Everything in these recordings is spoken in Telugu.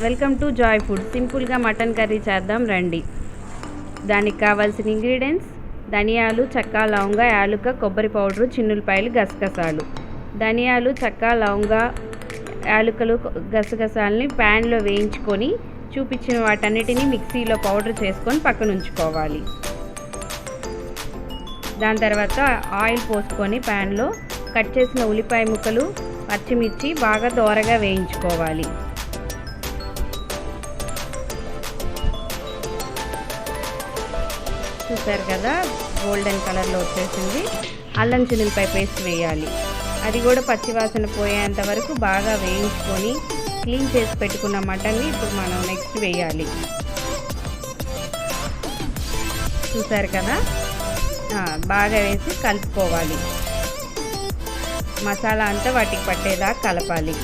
Welcome to Joy food. సింపుల్గా మటన్ కర్రీ చేద్దాం రండి. దానికి కావాల్సిన ఇంగ్రీడియంట్స్: ధనియాలు, చెక్క, లవంగ, యాలుక, కొబ్బరి పౌడరు, చిన్నులపాయలు, గసగసాలు. ధనియాలు, చెక్క, లవంగ, యాలుకలు, గసగసాలని ప్యాన్లో వేయించుకొని చూపించిన వాటన్నిటిని మిక్సీలో పౌడర్ చేసుకొని పక్కన ఉంచుకోవాలి. దాని తర్వాత ఆయిల్ పోసుకొని ప్యాన్లో కట్ చేసిన ఉల్లిపాయ ముక్కలు, పచ్చిమిర్చి బాగా దోరగా వేయించుకోవాలి. చూసారు కదా, గోల్డెన్ కలర్లో వచ్చేసింది. అల్లం చిన్నులపాయ పేస్ట్ వేయాలి. అది కూడా పచ్చివాసన పోయేంత వరకు బాగా వేయించుకొని క్లీన్ చేసి పెట్టుకున్న మటన్ని ఇప్పుడు మనం నెక్స్ట్ వేయాలి. చూసారు కదా, బాగా వేసి కలుపుకోవాలి. మసాలా అంతా వాటికి పట్టేదాకా కలపాలి.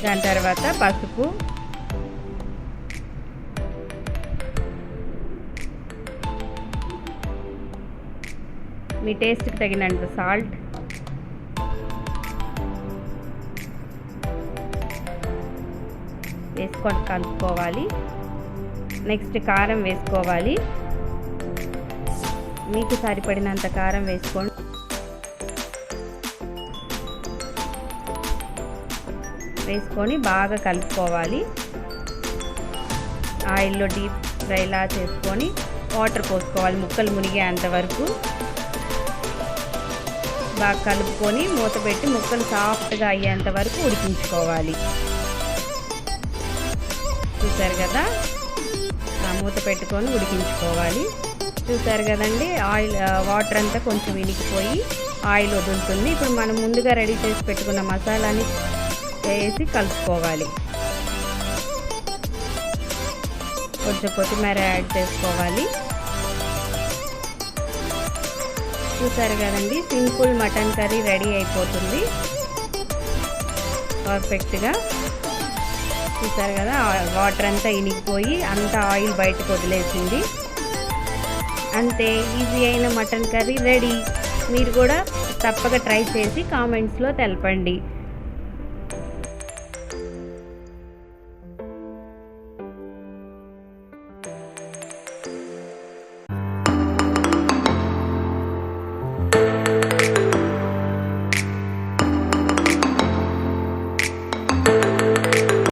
దాని తర్వాత పసుపు, మీ టేస్ట్కి తగినంత సాల్ట్, వేసుకొని కలుపుకోవాలి. నెక్స్ట్ కారం వేసుకోవాలి. మీకు సరిపడినంత కారం వేసుకోండి. వేసుకొని బాగా కలుపుకోవాలి. ఆయిల్లో డీప్ ఫ్రైలా చేసుకొని వాటర్ పోసుకోవాలి. ముక్కలు మునిగేంత వరకు బాగా కలుపుకొని మూత పెట్టి ముక్కలు సాఫ్ట్గా అయ్యేంత వరకు ఉడికించుకోవాలి. చూసారు కదా, మూత పెట్టుకొని ఉడికించుకోవాలి. చూసారు కదండి, వాటర్ అంతా కొంచెం ఇనికిపోయి ఆయిల్ వదులుతుంది. ఇప్పుడు మనం ముందుగా రెడీ చేసి పెట్టుకున్న మసాలాని వేసి కలుపుకోవాలి. కొంచెం కొత్తిమీర యాడ్ చేసుకోవాలి. చూసారు కదండి, సింపుల్ మటన్ కర్రీ రెడీ అయిపోతుంది పర్ఫెక్ట్గా. చూసారు కదా, వాటర్ అంతా ఇనిగిపోయి అంతా ఆయిల్ బయటకు వదిలేసింది. అంతే, ఈజీ అయిన మటన్ కర్రీ రెడీ. మీరు కూడా తప్పక ట్రై చేసి కామెంట్స్లో తెలపండి.